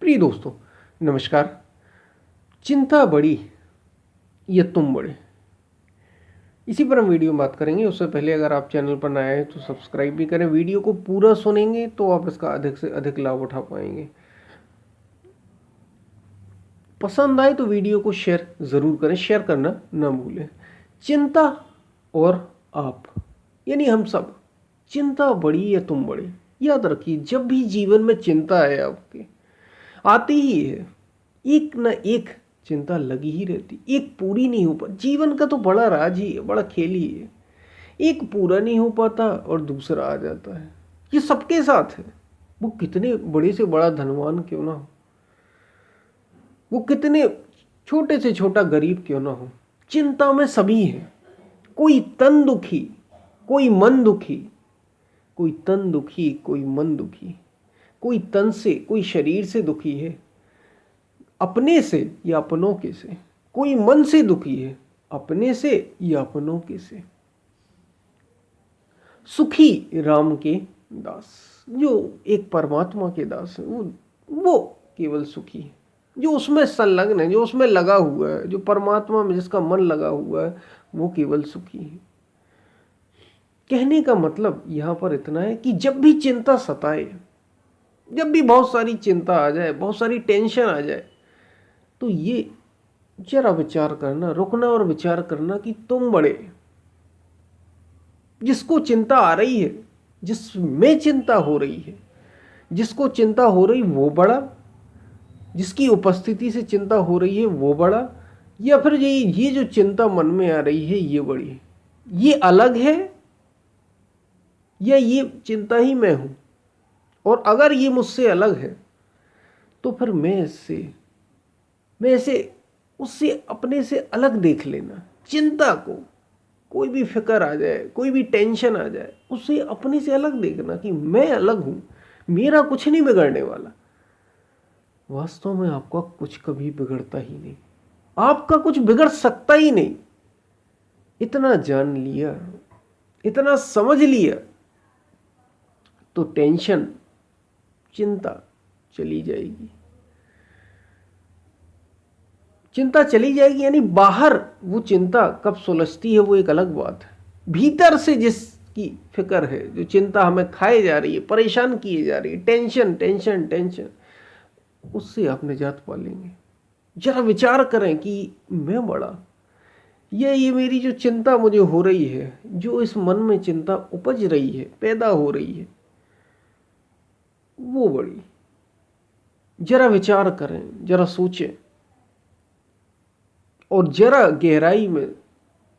प्रिय दोस्तों, नमस्कार। चिंता बड़ी या तुम बड़े, इसी पर हम वीडियो में बात करेंगे। उससे पहले अगर आप चैनल पर नए हैं तो सब्सक्राइब भी करें। वीडियो को पूरा सुनेंगे तो आप इसका अधिक से अधिक लाभ उठा पाएंगे। पसंद आए तो वीडियो को शेयर ज़रूर करें, शेयर करना ना भूलें। चिंता और आप यानी हम सब, चिंता बड़ी या तुम बड़े, याद रखिए जब भी जीवन में चिंता है आपके, आती ही है, एक ना एक चिंता लगी ही रहती, एक पूरी नहीं हो पाती। जीवन का तो बड़ा राज ही है, बड़ा खेल ही है। एक पूरा नहीं हो पाता और दूसरा आ जाता है। ये सबके साथ है। वो कितने बड़े से बड़ा धनवान क्यों ना हो, वो कितने छोटे से छोटा गरीब क्यों ना हो, चिंता में सभी है। कोई तन दुखी, कोई मन दुखी, कोई तन दुखी, कोई मन दुखी, कोई तन से, कोई शरीर से दुखी है, अपने से या अपनों के से। कोई मन से दुखी है, अपने से या अपनों के से। सुखी राम के दास, जो एक परमात्मा के दास है, वो केवल सुखी है। जो उसमें संलग्न है, जो उसमें लगा हुआ है, जो परमात्मा में जिसका मन लगा हुआ है, वो केवल सुखी है। कहने का मतलब यहां पर इतना है कि जब भी चिंता सताए, जब भी बहुत सारी चिंता आ जाए, बहुत सारी टेंशन आ जाए, तो ये जरा विचार करना, रुकना और विचार करना कि तुम बड़े। जिसको चिंता आ रही है, जिसमें चिंता हो रही है, जिसको चिंता हो रही वो बड़ा, जिसकी उपस्थिति से चिंता हो रही है वो बड़ा, या फिर ये जो चिंता मन में आ रही है ये बड़ी है। ये अलग है या ये चिंता ही मैं हूं? और अगर ये मुझसे अलग है तो फिर मैं इसे उससे अपने से अलग देख लेना। चिंता को, कोई भी फिक्र आ जाए, कोई भी टेंशन आ जाए, उसे अपने से अलग देखना कि मैं अलग हूं, मेरा कुछ नहीं बिगड़ने वाला। वास्तव में आपका कुछ कभी बिगड़ता ही नहीं, आपका कुछ बिगड़ सकता ही नहीं। इतना जान लिया, इतना समझ लिया तो टेंशन, चिंता चली जाएगी। चिंता चली जाएगी यानी बाहर वो चिंता कब सुलझती है वो एक अलग बात है। भीतर से जिसकी फिक्र है, जो चिंता हमें खाए जा रही है, परेशान किए जा रही है, टेंशन टेंशन टेंशन, उससे आप निजात पा लेंगे। जरा विचार करें कि मैं बड़ा, ये मेरी जो चिंता मुझे हो रही है, जो इस मन में चिंता उपज रही है, पैदा हो रही है, वो बड़ी। जरा विचार करें, जरा सोचें और जरा गहराई में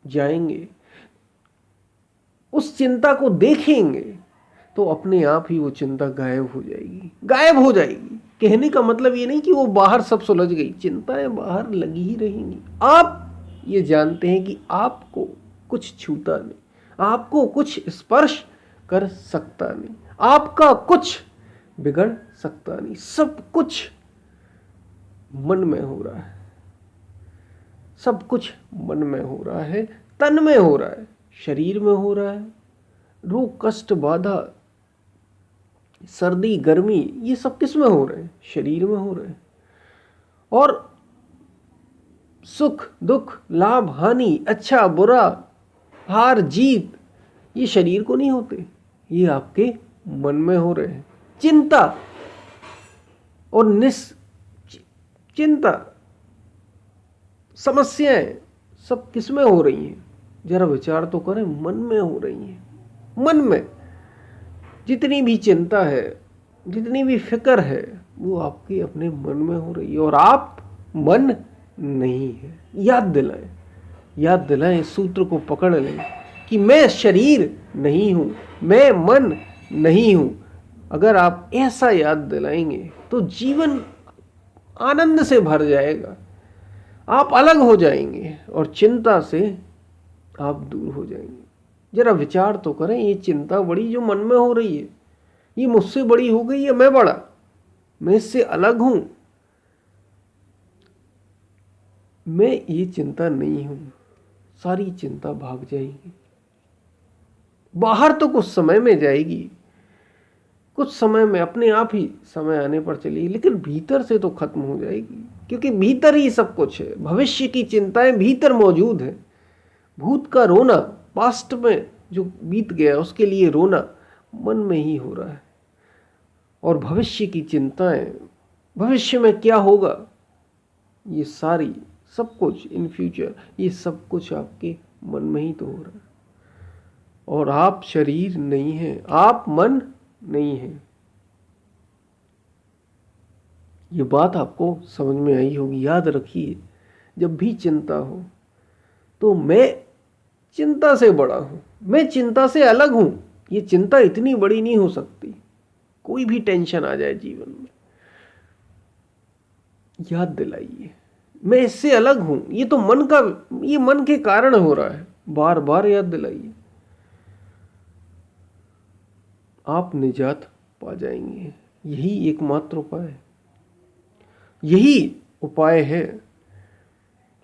जाएंगे, उस चिंता को देखेंगे तो अपने आप ही वो चिंता गायब हो जाएगी, गायब हो जाएगी। कहने का मतलब ये नहीं कि वो बाहर सब सुलझ गई, चिंताएं बाहर लगी ही रहेंगी। आप ये जानते हैं कि आपको कुछ छूता नहीं, आपको कुछ स्पर्श कर सकता नहीं, आपका कुछ बिगड़ सकता नहीं। सब कुछ मन में हो रहा है, सब कुछ मन में हो रहा है, तन में हो रहा है, शरीर में हो रहा है। रोग, कष्ट, बाधा, सर्दी, गर्मी, ये सब किस में हो रहे हैं? शरीर में हो रहे हैं। और सुख, दुख, लाभ, हानि, अच्छा, बुरा, हार, जीत, ये शरीर को नहीं होते, ये आपके मन में हो रहे हैं। चिंता और निश्चिंता, समस्याएं सब किस में हो रही हैं? जरा विचार तो करें, मन में हो रही हैं। मन में जितनी भी चिंता है, जितनी भी फिक्र है, वो आपके अपने मन में हो रही है और आप मन नहीं है। याद दिलाएं, याद दिलाएं, इस सूत्र को पकड़ लें कि मैं शरीर नहीं हूं, मैं मन नहीं हूं। अगर आप ऐसा याद दिलाएंगे तो जीवन आनंद से भर जाएगा, आप अलग हो जाएंगे और चिंता से आप दूर हो जाएंगे। जरा विचार तो करें, ये चिंता बड़ी जो मन में हो रही है, ये मुझसे बड़ी हो गई है, मैं बड़ा, मैं इससे अलग हूं, मैं ये चिंता नहीं हूं। सारी चिंता भाग जाएगी, बाहर तो कुछ समय में जाएगी, कुछ समय में अपने आप ही समय आने पर चलेगी, लेकिन भीतर से तो खत्म हो जाएगी, क्योंकि भीतर ही सब कुछ है। भविष्य की चिंताएं भीतर मौजूद है। भूत का रोना, पास्ट में जो बीत गया उसके लिए रोना मन में ही हो रहा है। और भविष्य की चिंताएं, भविष्य में क्या होगा, ये सारी सब कुछ इन फ्यूचर, ये सब कुछ आपके मन में ही तो हो रहा है। और आप शरीर नहीं हैं, आप मन नहीं हैं। ये बात आपको समझ में आई होगी। याद रखिए, जब भी चिंता हो तो मैं चिंता से बड़ा हूं, मैं चिंता से अलग हूं। ये चिंता इतनी बड़ी नहीं हो सकती। कोई भी टेंशन आ जाए जीवन में, याद दिलाइए मैं इससे अलग हूं। ये तो मन का, ये मन के कारण हो रहा है। बार बार याद दिलाइए, आप निजात पा जाएंगे। यही एकमात्र उपाय है। यही उपाय है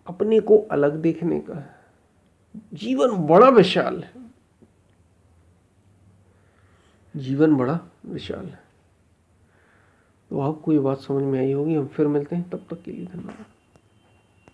अपने को अलग देखने का। जीवन बड़ा विशाल है, जीवन बड़ा विशाल है। तो आपको ये बात समझ में आई होगी। हम फिर मिलते हैं, तब तक के लिए धन्यवाद।